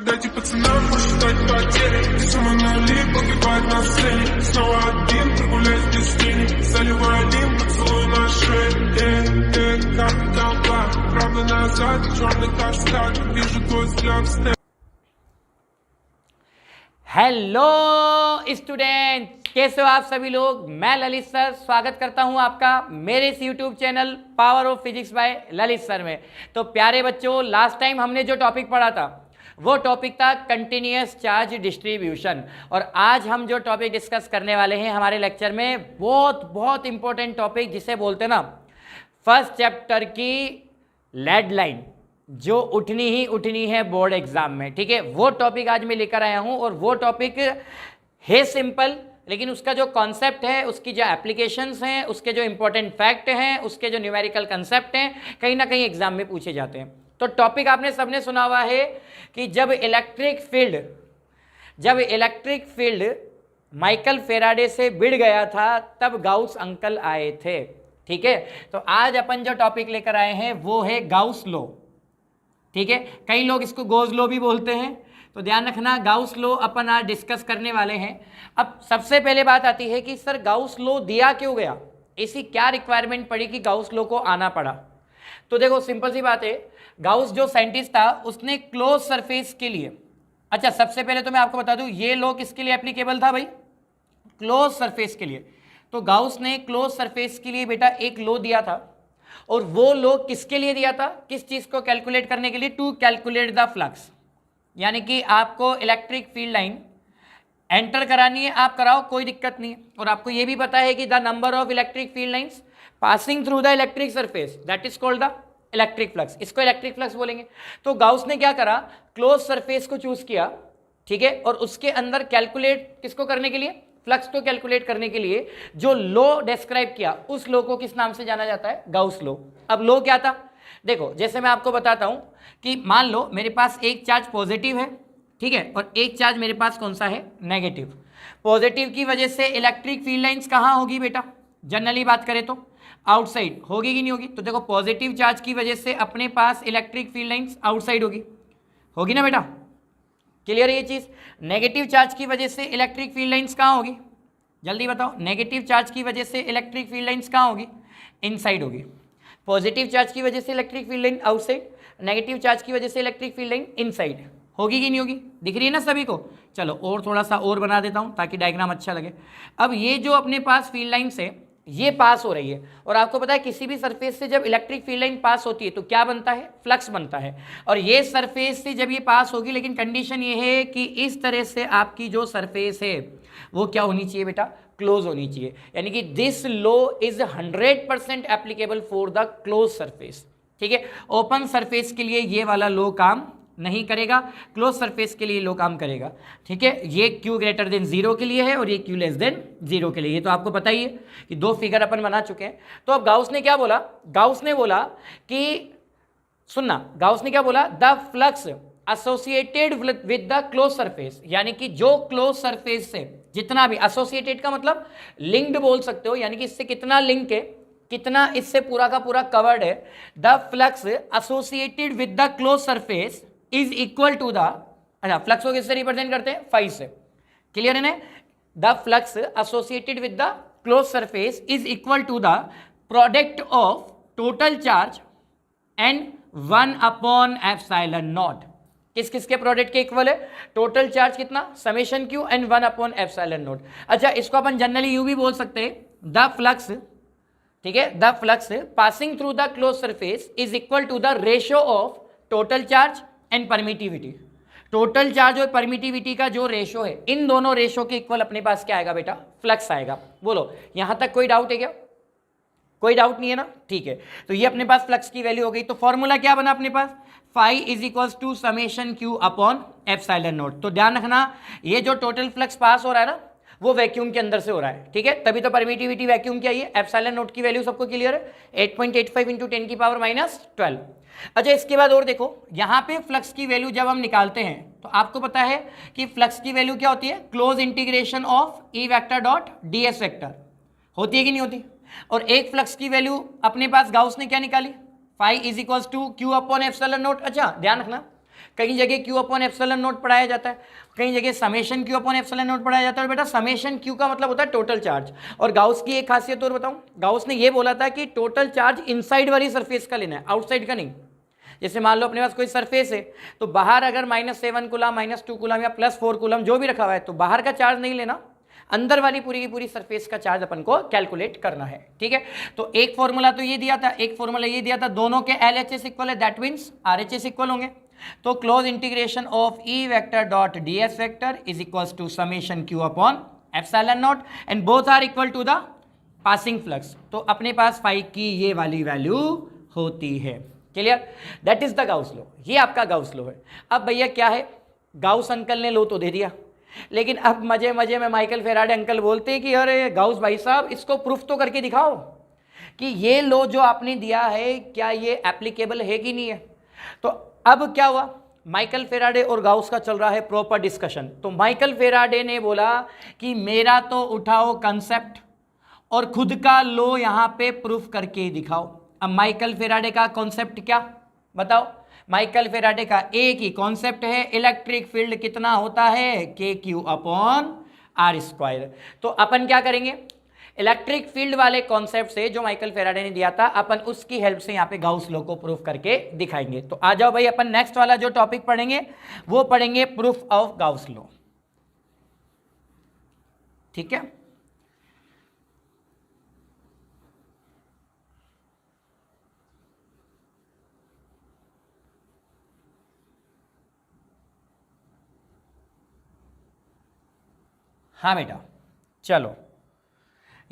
Дайте пацанам посчитать потери. Самонали погибает на сцене. Снова один, прогуляюсь без тени. Заливаю один поцелуй на шее. Капитал Блак, правда назад, черный каскад. Вижу твой взгляд в hello student, कैसे हो आप सभी लोग। मैं ललित सर स्वागत करता हूं आपका मेरे इस YouTube channel power of physics bye Lalit sir में। तो प्यारे बच्चों, लास्ट टाइम हमने जो टॉपिक पढ़ा था वो टॉपिक था कंटिन्यूअस चार्ज डिस्ट्रीब्यूशन, और आज हम जो टॉपिक डिस्कस करने वाले हैं हमारे लेक्चर में बहुत इंपॉर्टेंट टॉपिक, जिसे बोलते हैं ना फर्स्ट चैप्टर की लेड लाइन, जो उठनी है बोर्ड एग्जाम में। ठीक है, वो टॉपिक आज मैं लेकर आया हूं, और वो टॉपिक है सिंपल, लेकिन उसका जो कॉन्सेप्ट है, उसकी जो एप्लीकेशंस हैं, उसके जो इंपॉर्टेंट फैक्ट हैं, उसके जो न्यूमेरिकल कंसेप्ट हैं, कहीं ना कहीं एग्जाम में पूछे जाते हैं। तो टॉपिक आपने सबने सुना हुआ है कि जब इलेक्ट्रिक फील्ड माइकल फेराडे से भिड़ गया था तब गाउस अंकल आए थे। ठीक है, तो आज अपन जो टॉपिक लेकर आए हैं वो है गाउस लॉ। ठीक है, कई लोग इसको गोज लॉ भी बोलते हैं, तो ध्यान रखना, गाउस लॉ अपन आज डिस्कस करने वाले हैं। अब सबसे पहले बात आती है कि सर गाउस लॉ दिया क्यों गया, ऐसी क्या रिक्वायरमेंट पड़ी कि गाउस लॉ को आना पड़ा। तो देखो सिंपल सी बात है, गाउस जो साइंटिस्ट था उसने क्लोज सरफेस के लिए, अच्छा सबसे पहले तो मैं आपको बता दूं ये लॉ किसके लिए एप्लीकेबल था भाई, क्लोज सरफेस के लिए। तो गाउस ने क्लोज सरफेस के लिए बेटा एक लॉ दिया था, और वो लॉ किसके लिए दिया था, किस चीज को कैलकुलेट करने के लिए, टू कैलकुलेट द फ्लक्स। यानी कि आपको इलेक्ट्रिक फील्ड लाइन एंटर करानी है, आप कराओ, कोई दिक्कत नहीं है। और आपको ये भी पता है कि the number of electric field lines passing through the electric surface that is called the electric flux, इसको इलेक्ट्रिक फ्लक्स बोलेंगे। तो गाउस ने क्या करा, क्लोज सरफेस को चूज किया, ठीक है, और उसके अंदर कैलकुलेट किसको करने के लिए, फ्लक्स को कैलकुलेट करने के लिए जो लॉ डिस्क्राइब किया, उस लॉ को किस नाम से जाना जाता है, गाउस लॉ। अब लॉ क्या था, देखो जैसे मैं आपको बताता हूं कि मान लो मेरे पास एक चार्ज पॉजिटिव है, ठीक है, और एक चार्ज मेरे पास कौन सा है, नेगेटिव। पॉजिटिव की वजह से इलेक्ट्रिक फील्ड लाइंस कहां होगी बेटा, जनरली बात करें तो आउटसाइड होगी कि नहीं होगी। तो देखो पॉजिटिव चार्ज की वजह से अपने पास इलेक्ट्रिक फील्ड लाइंस आउटसाइड होगी ना बेटा, क्लियर है ये चीज। नेगेटिव चार्ज की वजह से इलेक्ट्रिक फील्ड लाइंस कहाँ होगी, जल्दी बताओ, नेगेटिव चार्ज की वजह से इलेक्ट्रिक फील्ड लाइंस कहाँ होगी, इनसाइड होगी। पॉजिटिव चार्ज की वजह से electric field line outside, negative charge की वजह से इलेक्ट्रिक फील्ड लाइन इनसाइड, होगी कि नहीं होगी, दिख रही है ना सभी को। चलो और थोड़ा सा और बना देता हूँ ताकि डायग्राम अच्छा लगे। अब ये जो अपने पास फील्ड लाइन्स है ये पास हो रही है, और आपको पता है किसी भी सरफेस से जब इलेक्ट्रिक फील्ड लाइन पास होती है तो क्या बनता है, फ्लक्स बनता है। और ये सरफेस से जब ये पास होगी, लेकिन कंडीशन ये है कि इस तरह से आपकी जो सरफेस है वो क्या होनी चाहिए बेटा, क्लोज होनी चाहिए। यानी कि this law is 100% applicable for the close surface. ठीक है, ओपन सरफेस के लिए ये वाला लॉ काम नहीं करेगा, क्लोज सरफेस के लिए लो काम करेगा। ठीक है, ये Q ग्रेटर देन 0 के लिए है और ये Q लेस देन 0 के लिए। ये तो आपको पता ही है कि दो फिगर अपन बना चुके हैं। तो अब गाउस ने क्या बोला, गाउस ने बोला कि सुनना, गाउस ने क्या बोला, the flux associated with the close surface, यानी कि जो क्लोज सरफेस से जितना भी, एसोसिएटेड का मतलब लिंक्ड बोल सकते हो, यानी कि इससे कितना लिंक है, कितना इससे पूरा का पूरा कवर्ड है। The flux associated with the close surface is equal to the, अच्छा फ्लक्स को किससे रिप्रेजेंट करते हैं, फाई से, क्लियर है ना। The flux associated with the close surface is equal to the product of total charge and 1/ε0। किस किस के प्रोडक्ट के इक्वल है, टोटल चार्ज कितना, समेशन क्यू एंड 1/ε0। अच्छा इसको अपन जनरली यूं भी बोल सकते हैं, द फ्लक्स, ठीक है, the flux passing through the close surface is equal to the ratio of total charge and permittivity. Total charge और परमिटिविटी का जो रेशो है, इन दोनों रेशो के इक्वल अपने पास क्या आएगा बेटा, फ्लक्स आएगा। बोलो यहां तक कोई डाउट है क्या, कोई डाउट नहीं है ना, ठीक है। तो ये अपने पास फ्लक्स की वैल्यू हो गई। तो फॉर्मूला क्या बना अपने पास, phi is equals to summation Q upon epsilon naught. तो ध्यान रखना, ये जो टोटल फ्लक्स पास हो रहा है ना वो वैक्यूम के अंदर से हो रहा है, ठीक है, तभी तो परमिटिविटी वैक्यूम की आई है। एप्सिलॉन नॉट की वैल्यू सबको क्लियर है, 8.85 इंटू 10 की पावर -12। अच्छा इसके बाद और देखो, यहाँ पे फ्लक्स की वैल्यू जब हम निकालते हैं तो आपको पता है कि फ्लक्स की वैल्यू क्या होती है, close integration of E vector dot D S vector, होती है कि नहीं होती। और एक फ्लक्स की वैल्यू अपने पास गाउस ने क्या निकाली, phi is equals to Q upon epsilon naught. अच्छा ध्यान रखना, कई जगह क्यू अपॉन एप्सिलॉन नोट पढ़ाया जाता है, कई जगह summation Q upon epsilon note पढ़ाया जाता है। और बेटा समेशन क्यू का मतलब होता है टोटल चार्ज। और गाउस की एक खासियत और बताऊं, गाउस ने ये बोला था कि टोटल चार्ज इनसाइड वाली सरफेस का लेना है, आउटसाइड का नहीं। जैसे मान लो अपने पास कोई सरफेस है, तो बाहर अगर -7 कूलम, -2 कूलम या +4 कूलम जो भी रखा हुआ है, तो बाहर का चार्ज नहीं लेना, अंदर वाली पूरी की पूरी सरफेस का चार्ज अपन को कैलकुलेट करना है। ठीक है, तो एक फॉर्मूला तो ये दिया था, एक फॉर्मूला ये दिया था, दोनों के LHS इक्वल है, दैट मीन्स RHS इक्वल होंगे। तो close integration of E vector dot DS vector is equals to summation Q upon epsilon naught and both are equal to the passing flux. तो अपने पास फाई की ये वाली value होती है। Clear, that is the Gauss law. ये आपका गाउस लॉ है। अब भैया क्या है, गाउस अंकल ने लॉ तो दे दिया, लेकिन अब मजे मजे में माइकल फेराडे अंकल बोलते हैं कि अरे गाउस भाई साहब इसको प्रूफ तो करके दिखाओ कि ये लॉ जो आपने दिया है क्या ये एप्लीकेबल है कि नहीं है। तो अब क्या हुआ, माइकल फेराडे और गाउस का चल रहा है प्रॉपर डिस्कशन। तो माइकल फेराडे ने बोला कि मेरा तो उठाओ कंसेप्ट और खुद का लॉ यहां पे प्रूफ करके दिखाओ। अब माइकल फेराडे का कॉन्सेप्ट क्या बताओ, माइकल फेराडे का एक ही कॉन्सेप्ट है, इलेक्ट्रिक फील्ड कितना होता है KQ अपॉन R²। तो अपन क्या करेंगे, इलेक्ट्रिक फील्ड वाले कॉन्सेप्ट से जो माइकल फेराडे ने दिया था, अपन उसकी हेल्प से यहाँ पे गाउस लॉ को प्रूफ करके दिखाएंगे। तो आ जाओ भाई, अपन नेक्स्ट वाला जो टॉपिक पढ़ेंगे वो पढ़ेंगे प्रूफ ऑफ गाउस लॉ। ठीक है, हाँ बेटा चलो,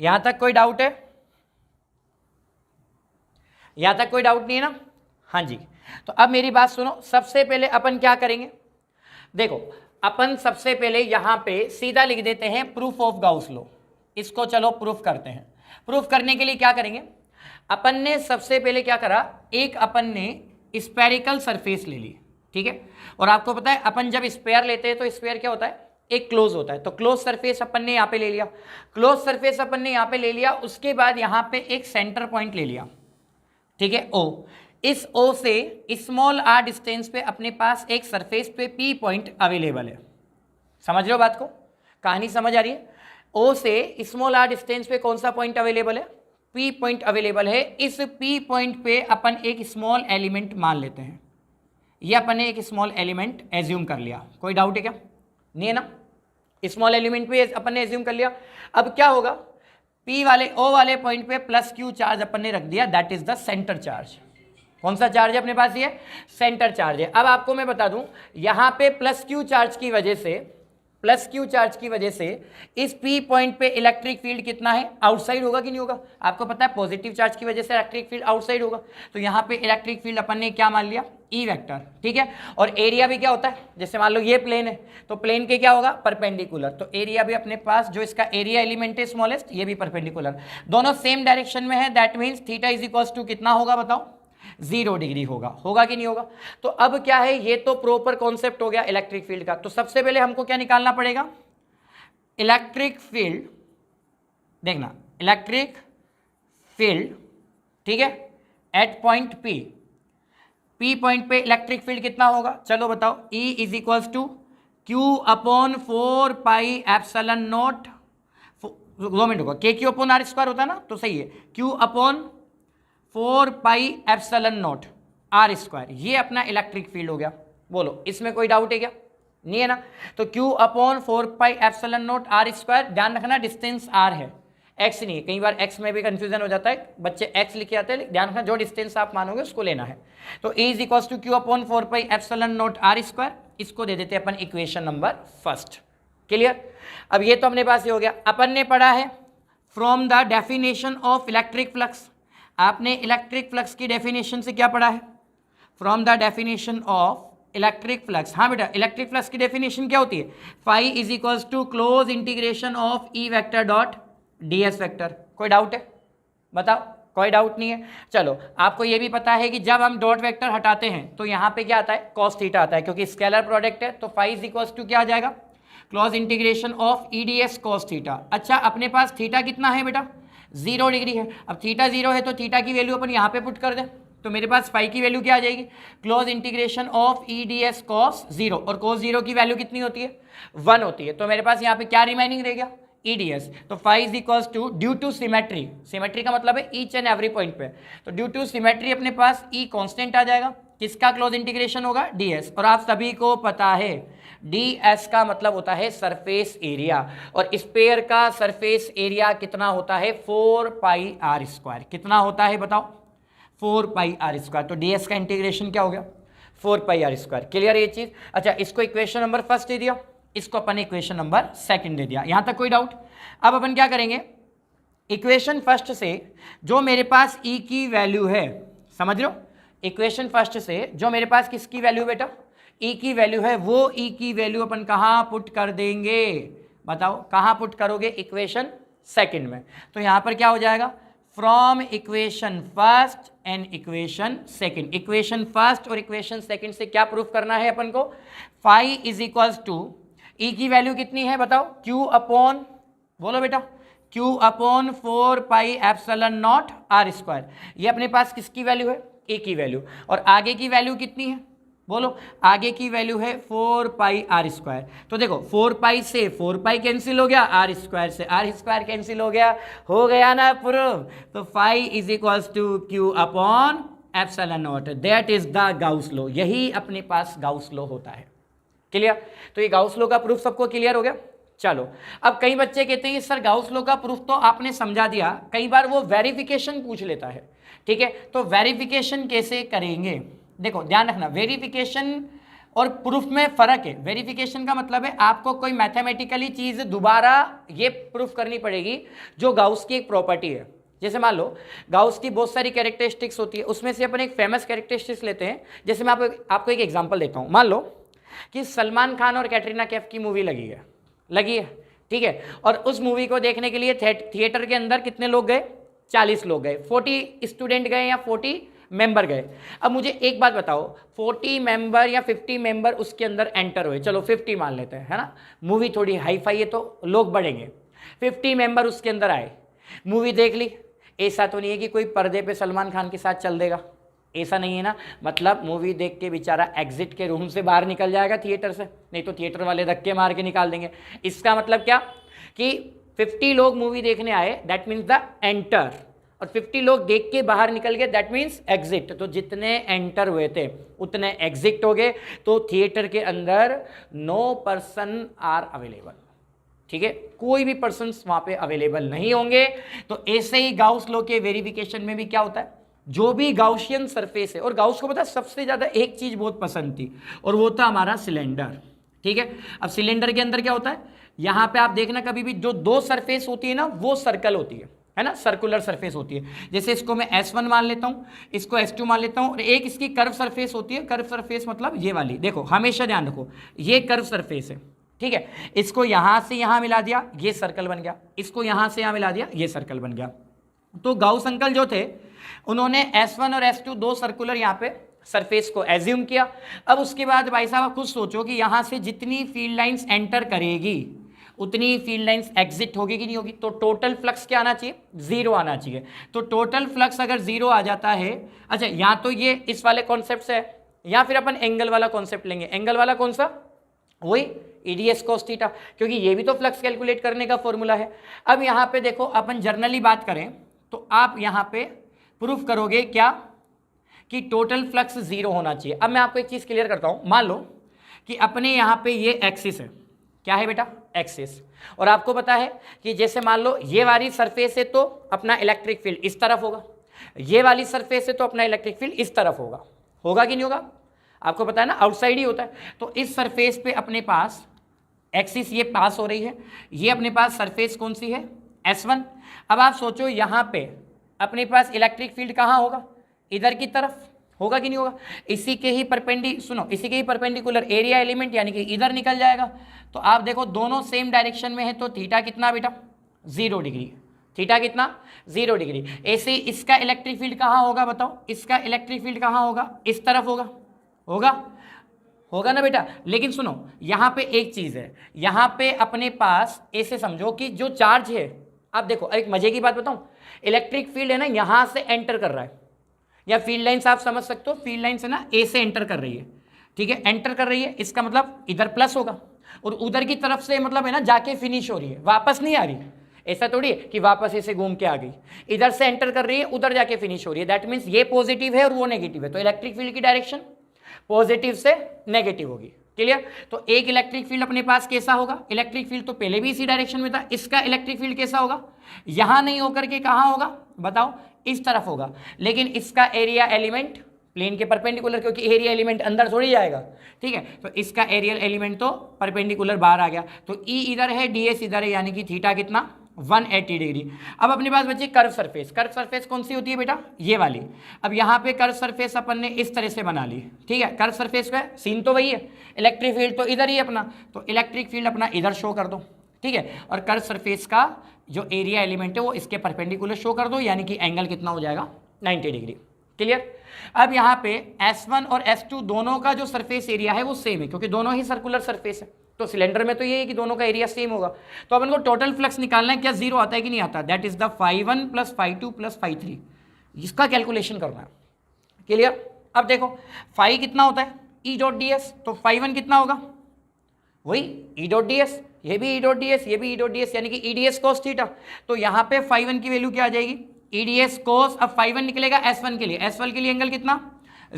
यहां तक कोई डाउट है, यहां तक कोई डाउट नहीं है ना। हाँ जी, तो अब मेरी बात सुनो, सबसे पहले अपन क्या करेंगे, देखो अपन सबसे पहले यहां पे सीधा लिख देते हैं प्रूफ ऑफ गाउस लॉ। इसको चलो प्रूफ करते हैं। प्रूफ करने के लिए क्या करेंगे, अपन ने सबसे पहले क्या करा, एक अपन ने स्फेरिकल सरफेस ले ली। ठीक है, और आपको पता है अपन जब स्फेयर लेते हैं तो स्फेयर क्या होता है, एक क्लोज होता है। तो क्लोज सरफेस अपन ने यहाँ पे ले लिया, क्लोज सरफेस अपन ने यहाँ पे ले लिया, उसके बाद यहाँ पे एक सेंटर पॉइंट ले लिया। ठीक है, O, इस O से स्मॉल r डिस्टेंस पे अपने पास एक सरफेस पे P पॉइंट अवेलेबल है। समझ रहे हो बात को, कहानी समझ आ रही है। O से स्मॉल r डिस्टेंस पे कौन सा पॉइंट अवेलेबल है, P पॉइंट अवेलेबल है। इस P पॉइंट पे अपन एक स्मॉल एलिमेंट मान लेते हैं। ये अपन ने एक स्मॉल एलिमेंट एज्यूम कर लिया, कोई डाउट है क्या, नहीं है ना। स्मॉल एलिमेंट पे अपन ने एज्यूम कर लिया। अब क्या होगा, P वाले O वाले पॉइंट पे +Q चार्ज अपन ने रख दिया, that is the centre charge. कौन सा चार्ज है अपने पास, ये सेंटर चार्ज है। अब आपको मैं बता दूं, यहां पे +Q चार्ज की वजह से, +Q चार्ज की वजह से इस P पॉइंट पे इलेक्ट्रिक फील्ड कितना है, आउटसाइड होगा कि नहीं होगा। आपको पता है पॉजिटिव चार्ज की वजह से इलेक्ट्रिक फील्ड आउटसाइड होगा। तो यहाँ पे इलेक्ट्रिक फील्ड अपन ने क्या मान लिया, E वेक्टर। ठीक है, और एरिया भी क्या होता है, जैसे मान लो ये प्लेन है तो प्लेन के क्या होगा, परपेंडिकुलर। तो एरिया भी अपने पास जो इसका एरिया एलिमेंट है स्मॉलेस्ट, ये भी परपेंडिकुलर, दोनों सेम डायरेक्शन में है। That means theta is equal to कितना होगा बताओ, 0 डिग्री होगा। होगा कि नहीं होगा। तो अब क्या है, ये तो प्रॉपर कॉन्सेप्ट हो गया इलेक्ट्रिक फील्ड का। तो सबसे पहले हमको क्या निकालना पड़ेगा, इलेक्ट्रिक फील्ड। देखना, इलेक्ट्रिक फील्ड, ठीक है, एट पॉइंट P पॉइंट पे इलेक्ट्रिक फील्ड कितना होगा, चलो बताओ। E is equals to Q upon 4 pi epsilon naught, 2 minute होगा, KQ अपॉन R² होता है ना, तो सही है, Q upon 4 pi epsilon naught R²। ये अपना इलेक्ट्रिक फील्ड हो गया। बोलो इसमें कोई डाउट है क्या, नहीं है ना। तो Q upon 4 pi epsilon naught R²। ध्यान रखना डिस्टेंस R है, x नहीं है। कई बार x में भी कंफ्यूजन हो जाता है, बच्चे x लिखे आते हैं, ध्यान रखना जो डिस्टेंस आप मानोगे उसको लेना है। तो E is equals to Q upon 4 pi epsilon naught R²। इसको दे देते हैं अपन इक्वेशन नंबर फर्स्ट। क्लियर, अब ये तो अपने पास ये हो गया। अपन ने पढ़ा है from the definition of electric flux. आपने इलेक्ट्रिक फ्लक्स की डेफिनेशन से क्या पढ़ा है, from the definition of electric flux. हाँ बेटा, इलेक्ट्रिक फ्लक्स की डेफिनेशन क्या होती है, phi is equals to close integration of E vector dot DS vector. कोई डाउट है बताओ, कोई डाउट नहीं है। चलो, आपको ये भी पता है कि जब हम डॉट वेक्टर हटाते हैं तो यहाँ पे क्या आता है, cos थीटा आता है, क्योंकि स्केलर प्रोडक्ट है। तो फाई इज इक्वल्स टू क्या आ जाएगा, close integration of EDS cos theta. अच्छा, अपने पास थीटा कितना है बेटा, 0 डिग्री है। अब थीटा 0 है तो थीटा की वैल्यू अपन यहाँ पे पुट कर दें, तो मेरे पास फाई की वैल्यू क्या आ जाएगी, close integration of E D S cos zero, और कॉस जीरो की वैल्यू कितनी होती है, 1 होती है। तो मेरे पास यहाँ पे क्या रिमेनिंग रह गया, ई डी एस। तो phi is equals to, due to symmetry, symmetry का मतलब है ईच एंड एवरी पॉइंट पे, तो ड्यू टू सिमेट्री अपने पास ई कांस्टेंट आ जाएगा, किसका क्लोज इंटीग्रेशन होगा, डी एस। और आप सभी को पता है डी एस का मतलब होता है सरफेस एरिया, और स्फीयर का सरफेस एरिया कितना होता है, 4 पाई आर स्क्वायर। कितना होता है बताओ, 4 पाई आर स्क्वायर। तो डी एस का इंटीग्रेशन क्या हो गया, 4 पाई आर स्क्वायर। क्लियर ये चीज। अच्छा, इसको इक्वेशन नंबर फर्स्ट दे दिया, इसको अपन इक्वेशन नंबर सेकंड दे दिया। यहां तक कोई डाउट। अब अपन क्या करेंगे, इक्वेशन फर्स्ट से जो मेरे पास ई की वैल्यू है, समझ लो, इक्वेशन फर्स्ट से जो मेरे पास किसकी वैल्यू बेटा, ई की वैल्यू है, वो ई की वैल्यू अपन कहां पुट कर देंगे, बताओ कहां पुट करोगे, इक्वेशन सेकंड में। तो यहां पर क्या हो जाएगा, from equation first and equation second. Equation first और इक्वेशन सेकंड से क्या प्रूफ करना है अपन को, phi is equals to, E की वैल्यू कितनी है बताओ, क्यू अपॉन, बोलो बेटा, Q upon 4 pi epsilon naught R square. ये अपने पास किसकी वैल्यू है, ए की वैल्यू। और आगे की वैल्यू कितनी है, बोलो, आगे की वैल्यू है 4 पाई आर स्क्वायर। तो देखो 4 पाई से 4 पाई कैंसिल हो गया, आर स्क्वायर से आर स्क्वायर कैंसिल हो गया ना प्रूफ। तो phi is equals to Q upon epsilon naught, that is the Gauss law. यही अपने पास गाउस लॉ होता है। क्लियर। तो ये गाउस लॉ का प्रूफ सबको क्लियर हो गया। चलो, अब कई बच्चे कहते हैं सर गाउस लॉ का प्रूफ तो आपने समझा दिया, कई बार वो वेरिफिकेशन पूछ लेता है। ठीक है, तो वेरिफिकेशन कैसे करेंगे, देखो ध्यान रखना, वेरिफिकेशन और प्रूफ में फर्क है। वेरिफिकेशन का मतलब है आपको कोई मैथमेटिकली चीज दोबारा ये प्रूफ करनी पड़ेगी जो गाउस की एक प्रॉपर्टी है। जैसे मान लो गाउस की बहुत सारी कैरेक्टरिस्टिक्स होती है, उसमें से अपन एक फेमस कैरेक्टरिस्टिक्स लेते हैं। जैसे मैं आपको एक एग्जांपल देता हूं। मान लो कि सलमान खान और कैटरीना कैफ की मूवी लगी है, ठीक है, और उस मूवी को देखने के लिए थिएटर के अंदर कितने लोग गए, 40 लोग गए, 40 स्टूडेंट गए या 40 मेंबर गए। अब मुझे एक बात बताओ, 40 मेंबर या 50 मेंबर उसके अंदर एंटर हुए, चलो 50 मान लेते हैं, है ना, मूवी थोड़ी हाई फाई है तो लोग बढ़ेंगे। 50 मेंबर उसके अंदर आए, मूवी देख ली। ऐसा तो नहीं है कि कोई पर्दे पे सलमान खान के साथ चल देगा, ऐसा नहीं है ना, मतलब मूवी देख के बेचारा एग्जिट के रूम से बाहर निकल जाएगा थिएटर से, नहीं तो थिएटर वाले धक्के मार के निकाल देंगे। इसका मतलब क्या कि 50 लोग मूवी देखने आए, दैट मीन्स द एंटर, और 50 लोग देख के बाहर निकल गए, दैट मीन्स एग्जिट। तो जितने एंटर हुए थे उतने एग्जिट हो गए, तो थिएटर के अंदर नो पर्सन आर अवेलेबल। ठीक है, कोई भी पर्सन वहां पे अवेलेबल नहीं होंगे। तो ऐसे ही गाउस लॉ के वेरिफिकेशन में भी क्या होता है, जो भी गाउसियन सरफेस है, और गाउस को पता है सबसे ज्यादा एक चीज बहुत पसंद थी, और वो था हमारा सिलेंडर। ठीक है, अब सिलेंडर के अंदर क्या होता है, यहां पे आप देखना कभी भी जो दो सरफेस होती है ना, वो सर्कल होती है ना, सर्कुलर सरफेस होती है। जैसे इसको मैं S1 मान लेता हूं, इसको S2 मान लेता हूं, और एक इसकी कर्व सरफेस होती है। कर्व सरफेस मतलब ये वाली, देखो हमेशा ध्यान रखो, ये कर्व सरफेस है। ठीक है, इसको यहां से यहां मिला दिया, ये सर्कल बन गया, इसको यहां से यहां मिला दिया, ये सर्कल बन गया। तो गाउस अंकल जो थे उन्होंने S1 और S2 दो सर्कुलर यहाँ पे सरफेस को एज्यूम किया। अब उसके बाद भाई साहब आप खुद सोचो कि यहाँ से जितनी फील्ड लाइंस एंटर करेगी उतनी फील्ड लाइंस एग्जिट होगी कि नहीं होगी। तो टोटल फ्लक्स क्या आना चाहिए, 0 आना चाहिए। तो टोटल फ्लक्स अगर 0 आ जाता है, अच्छा या तो ये इस वाले कॉन्सेप्ट से है, या फिर अपन एंगल वाला कॉन्सेप्ट लेंगे। एंगल वाला कौन सा, वही EDS cos थीटा, क्योंकि ये भी तो फ्लक्स कैलकुलेट करने का फॉर्मूला है। अब यहाँ पे देखो अपन जर्नली बात करें तो आप यहाँ पे प्रूफ करोगे क्या कि टोटल फ्लक्स 0 होना चाहिए। अब मैं आपको एक चीज क्लियर करता हूं, मान लो कि अपने यहाँ पे ये एक्सिस है, क्या है बेटा, एक्सिस, और आपको पता है कि जैसे मान लो ये वाली सरफेस है तो अपना इलेक्ट्रिक फील्ड इस तरफ होगा, ये वाली सरफेस है तो अपना इलेक्ट्रिक फील्ड इस तरफ होगा कि नहीं होगा, आपको पता है ना, आउटसाइड ही होता है। तो इस सरफेस पे अपने पास एक्सिस ये पास हो रही है, ये अपने पास सरफेस कौन सी है, S1। अब आप सोचो यहाँ पे अपने पास इलेक्ट्रिक फील्ड कहाँ होगा, इधर की तरफ होगा कि नहीं होगा। इसी के ही परपेंडिकुलर एरिया एलिमेंट यानी कि इधर निकल जाएगा। तो आप देखो दोनों सेम डायरेक्शन में है, तो थीटा कितना बेटा, 0 डिग्री। थीटा कितना, 0 डिग्री। ऐसे ही इसका इलेक्ट्रिक फील्ड कहाँ होगा बताओ, इसका इलेक्ट्रिक फील्ड कहाँ होगा, इस तरफ होगा ना बेटा। लेकिन सुनो यहाँ पे एक चीज है, यहाँ पे अपने पास ऐसे समझो कि जो चार्ज है, आप देखो एक मजे की बात बताऊं, इलेक्ट्रिक फील्ड है ना, यहां से एंटर कर रहा है, या फील्ड लाइन्स आप समझ सकते हो, फील्ड लाइन से ना ए से एंटर कर रही है, ठीक है, एंटर कर रही है, इसका मतलब इधर प्लस होगा, और उधर की तरफ से मतलब है ना जाके फिनिश हो रही है, वापस नहीं आ रही। ऐसा थोड़ी है कि वापस ऐसे घूम के आ गई, इधर से एंटर कर रही है, उधर जाके फिनिश हो रही है, दैट मीन्स ये पॉजिटिव है और वो नेगेटिव है, तो इलेक्ट्रिक फील्ड की डायरेक्शन पॉजिटिव से नेगेटिव होगी। क्लियर? तो एक इलेक्ट्रिक फील्ड अपने पास कैसा होगा, इलेक्ट्रिक फील्ड तो पहले भी इसी डायरेक्शन में था, इसका इलेक्ट्रिक फील्ड कैसा होगा, यहां नहीं होकर के कहां होगा बताओ, इस तरफ होगा, लेकिन इसका एरिया एलिमेंट प्लेन के परपेंडिकुलर, क्योंकि एरिया एलिमेंट अंदर थोड़ी जाएगा, ठीक है, तो इसका एरियल एलिमेंट तो परपेंडिकुलर बाहर आ गया, तो ई इधर है, ds इधर है, यानी कि थीटा कितना 180 डिग्री। अब अपने पास बची कर्व सरफेस, कर्व सरफेस कौन सी होती है बेटा, ये वाली। अब यहाँ पे कर्व सरफेस अपन ने इस तरह से बना ली, ठीक है, कर्व सरफेस का सीन तो वही है, इलेक्ट्रिक फील्ड तो इधर ही अपना, तो इलेक्ट्रिक फील्ड अपना इधर शो कर दो, ठीक है, और कर्व सरफेस का जो एरिया एलिमेंट है वो इसके परपेंडिकुलर शो कर दो, यानी कि एंगल कितना हो जाएगा 90 डिग्री। क्लियर? अब यहाँ पे S1 और S2 दोनों का जो सरफेस एरिया है वो सेम है, क्योंकि दोनों ही सर्कुलर सरफेस है, तो सिलेंडर में तो ये है कि दोनों का एरिया सेम होगा। तो अपन को टोटल फ्लक्स निकालना है, क्या जीरो आता है कि नहीं आता, दैट इज द φ1 + φ2 + φ3, इसका कैलकुलेशन करना है। क्लियर? अब देखो फाई कितना होता है E.ds, तो φ1 कितना होगा वही E.ds, ये भी E.ds, ये भी E.ds, यानी कि EDS cos थीटा, तो यहाँ पे φ1 की वैल्यू क्या आ जाएगी EDS cos, अब φ1 निकलेगा S1 के लिए, S1 के लिए एंगल कितना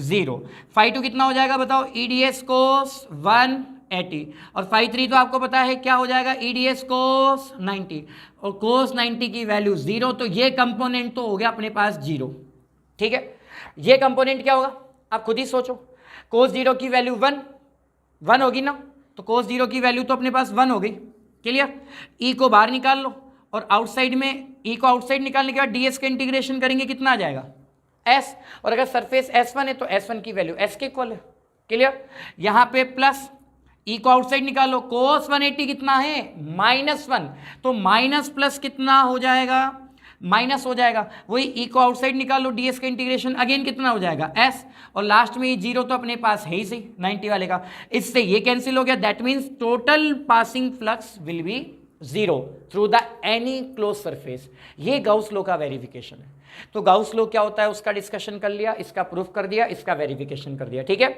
0, φ2 कितना हो जाएगा बताओ EDS cos 180, और φ3 तो आपको पता है क्या हो जाएगा EDS cos 90, और cos 90 की वैल्यू 0, तो ये कंपोनेंट तो हो गया अपने पास 0, ठीक है, ये कंपोनेंट क्या होगा आप खुद ही सोचो, cos 0 की वैल्यू 1 होगी ना, तो cos 0 की वैल्यू तो अपने पास 1 हो गई। क्लियर? ई को बाहर निकाल लो, और आउटसाइड में ई को आउटसाइड निकालने के बाद ds का इंटीग्रेशन करेंगे, कितना आ जाएगा s, और अगर सरफेस S1 है तो S1 की वैल्यू s के इक्वल है। क्लियर? यहाँ पे प्लस ई को आउटसाइड निकालो, cos 180 कितना है -1, तो माइनस प्लस कितना हो जाएगा माइनस हो जाएगा, वही ई को आउटसाइड निकालो, ds का इंटीग्रेशन अगेन कितना हो जाएगा s, और लास्ट में ये 0 तो अपने पास है ही सही 90 वाले का, इससे ये कैंसिल हो गया, that means total passing flux will be 0 through the any close surface. ये गाउस लॉ का वेरिफिकेशन है। तो गाउस लॉ क्या होता है उसका डिस्कशन कर लिया, इसका प्रूफ कर दिया, इसका वेरिफिकेशन कर दिया, ठीक है।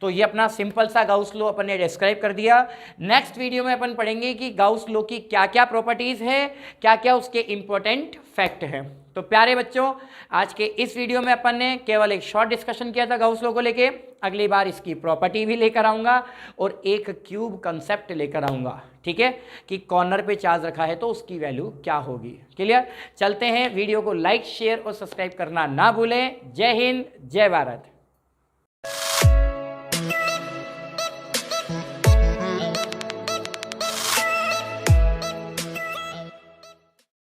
तो ये अपना सिंपल सा गाउस लॉ अपन ने डिस्क्राइब कर दिया। नेक्स्ट वीडियो में अपन पढ़ेंगे कि गाउस लॉ की क्या क्या प्रॉपर्टीज है, क्या क्या उसके इंपॉर्टेंट फैक्ट हैं। तो प्यारे बच्चों, आज के इस वीडियो में अपन ने केवल एक शॉर्ट डिस्कशन किया था गाउस लॉ को लेके। अगली बार इसकी प्रॉपर्टी भी लेकर आऊंगा और एक क्यूब कंसेप्ट लेकर आऊंगा, ठीक है, कि कॉर्नर पे चार्ज रखा है तो उसकी वैल्यू क्या होगी। क्लियर? चलते हैं, वीडियो को लाइक शेयर और सब्सक्राइब करना ना भूलें। जय हिंद, जय भारत।